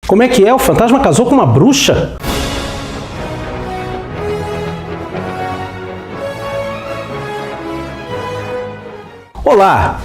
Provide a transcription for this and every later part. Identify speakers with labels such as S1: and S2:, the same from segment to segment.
S1: Como é que é? O fantasma casou com uma bruxa? Olá!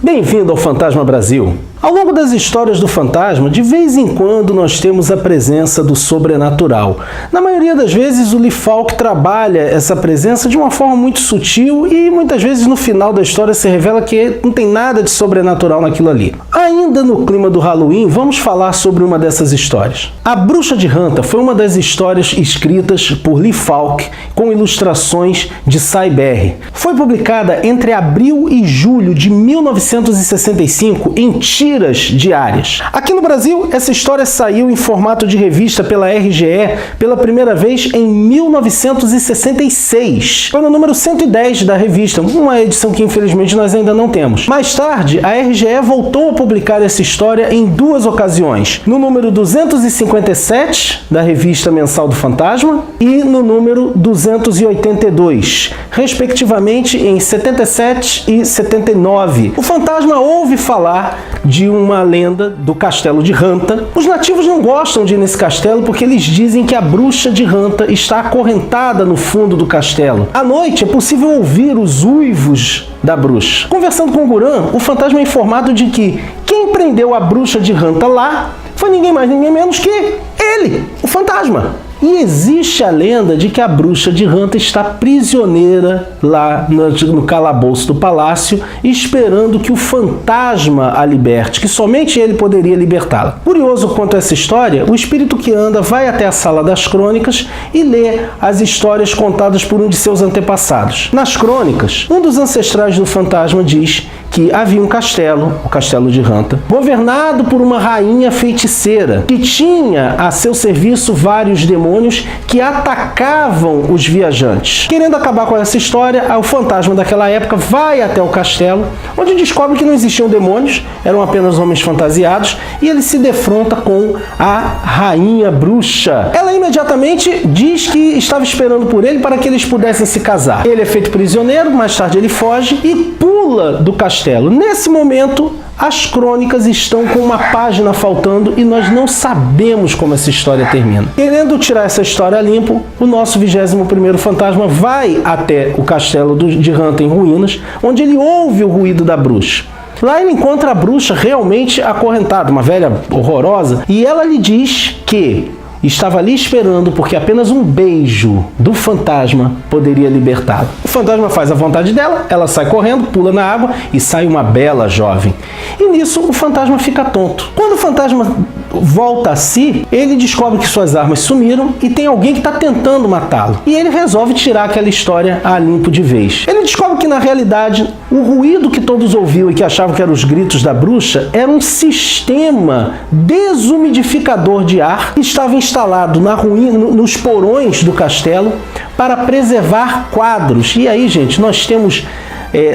S1: Bem-vindo ao Fantasma Brasil! Ao longo das histórias do fantasma, de vez em quando nós temos a presença do sobrenatural. Na maioria das vezes, o Lee Falk trabalha essa presença de uma forma muito sutil e muitas vezes no final da história se revela que não tem nada de sobrenatural naquilo ali. Ainda no clima do Halloween, vamos falar sobre uma dessas histórias. A Bruxa de Hunter foi uma das histórias escritas por Lee Falk com ilustrações de Cy Berry. Foi publicada entre abril e julho de 1965 em tiras diárias. Aqui no Brasil, essa história saiu em formato de revista pela RGE pela primeira vez em 1966. Foi no número 110 da revista, uma edição que infelizmente nós ainda não temos. Mais tarde, a RGE voltou a publicar essa história em duas ocasiões, no número 257 da revista mensal do Fantasma e no número 282, respectivamente em 77 e 79. O Fantasma ouve falar de uma lenda do castelo de Hunter. Os nativos não gostam de ir nesse castelo porque eles dizem que a bruxa de Hunter está acorrentada no fundo do castelo. À noite é possível ouvir os uivos da bruxa. Conversando com o Guran, o fantasma é informado de que quem prendeu a bruxa de Hunter lá foi ninguém mais, ninguém menos que ele, o fantasma. E existe a lenda de que a bruxa de Hunter está prisioneira lá no calabouço do palácio, esperando que o fantasma a liberte, que somente ele poderia libertá-la. Curioso quanto a essa história, o espírito que anda vai até a sala das crônicas e lê as histórias contadas por um de seus antepassados. Nas crônicas, um dos ancestrais do fantasma diz que havia um castelo, o castelo de Hunter, governado por uma rainha feiticeira, que tinha a seu serviço vários demônios que atacavam os viajantes. Querendo acabar com essa história, o fantasma daquela época vai até o castelo, onde descobre que não existiam demônios, eram apenas homens fantasiados, e ele se defronta com a rainha bruxa. Ela imediatamente diz que estava esperando por ele para que eles pudessem se casar. Ele é feito prisioneiro, mais tarde ele foge e pula do castelo. Nesse momento, as crônicas estão com uma página faltando e nós não sabemos como essa história termina. Querendo tirar essa história a limpo, o nosso 21º fantasma vai até o castelo de Hunter em ruínas, onde ele ouve o ruído da bruxa. Lá ele encontra a bruxa realmente acorrentada, uma velha horrorosa, e ela lhe diz que estava ali esperando porque apenas um beijo do fantasma poderia libertá-la. O fantasma faz a vontade dela, ela sai correndo, pula na água e sai uma bela jovem. E nisso o fantasma fica tonto. Quando o fantasma volta a si, ele descobre que suas armas sumiram e tem alguém que está tentando matá-lo. E ele resolve tirar aquela história a limpo de vez. Ele descobre que na realidade o ruído que todos ouviam e que achavam que eram os gritos da bruxa era um sistema desumidificador de ar que estava instalado na ruína, nos porões do castelo para preservar quadros. E aí, gente, nós temos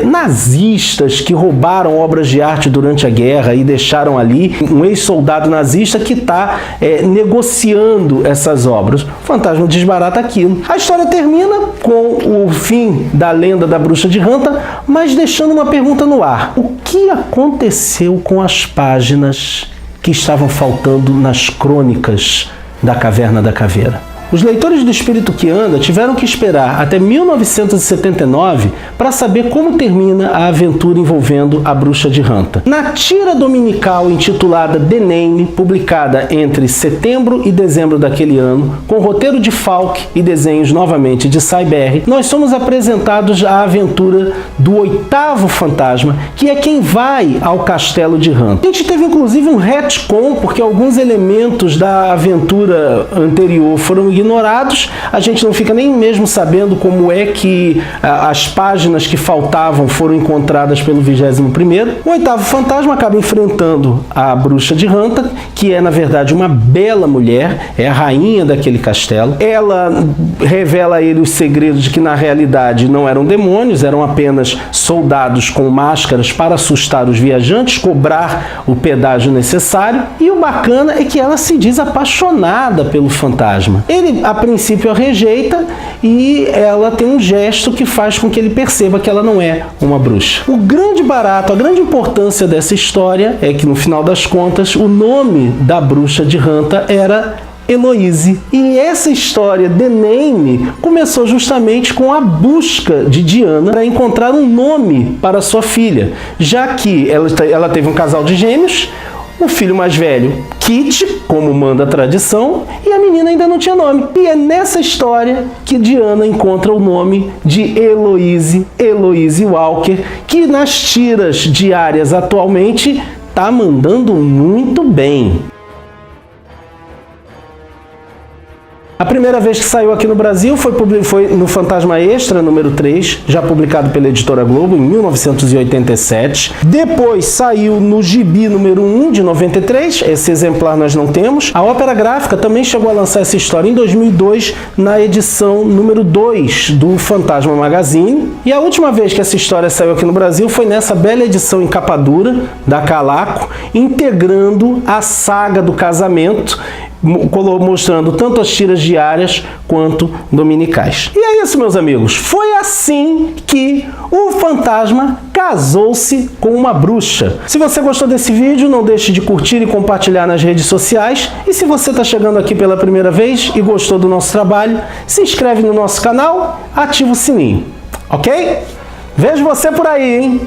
S1: nazistas que roubaram obras de arte durante a guerra e deixaram ali um ex-soldado nazista que está negociando essas obras. O fantasma desbarata aquilo. A história termina com o fim da lenda da bruxa de Hunter, mas deixando uma pergunta no ar. O que aconteceu com as páginas que estavam faltando nas crônicas da Caverna da Caveira? Os leitores do Espírito que Anda tiveram que esperar até 1979 para saber como termina a aventura envolvendo a bruxa de Hunter. Na tira dominical intitulada The Name, publicada entre setembro e dezembro daquele ano, com roteiro de Falk e desenhos novamente de Cy Berry, nós somos apresentados à aventura do 8º fantasma, que é quem vai ao castelo de Hunter. A gente teve inclusive um retcon, porque alguns elementos da aventura anterior foram ignorados, a gente não fica nem mesmo sabendo como é que as páginas que faltavam foram encontradas pelo 21º. O 8º fantasma acaba enfrentando a bruxa de Hunter, que é na verdade uma bela mulher, é a rainha daquele castelo. Ela revela a ele os segredos de que na realidade não eram demônios, eram apenas soldados com máscaras para assustar os viajantes, cobrar o pedágio necessário, e o bacana é que ela se diz apaixonada pelo fantasma. Ele Ele, a princípio, a rejeita e ela tem um gesto que faz com que ele perceba que ela não é uma bruxa. O grande barato, a grande importância dessa história é que, no final das contas, o nome da bruxa de Hanta era Heloise. E essa história, The Name, começou justamente com a busca de Diana para encontrar um nome para sua filha, já que ela teve um casal de gêmeos, o filho mais velho, Kit, como manda a tradição, e a menina ainda não tinha nome. E é nessa história que Diana encontra o nome de Heloise Walker, que nas tiras diárias atualmente tá mandando muito bem. A primeira vez que saiu aqui no Brasil foi no Fantasma Extra, número 3, já publicado pela Editora Globo, em 1987. Depois saiu no Gibi número 1, de 93, esse exemplar nós não temos. A Ópera Gráfica também chegou a lançar essa história em 2002, na edição número 2 do Fantasma Magazine. E a última vez que essa história saiu aqui no Brasil foi nessa bela edição em capa dura, da Calaco, integrando a saga do casamento, mostrando tanto as tiras diárias quanto dominicais. E é isso, meus amigos. Foi assim que o fantasma casou-se com uma bruxa. Se você gostou desse vídeo, não deixe de curtir e compartilhar nas redes sociais. E se você está chegando aqui pela primeira vez e gostou do nosso trabalho, se inscreve no nosso canal, ativa o sininho, ok? Vejo você por aí, hein?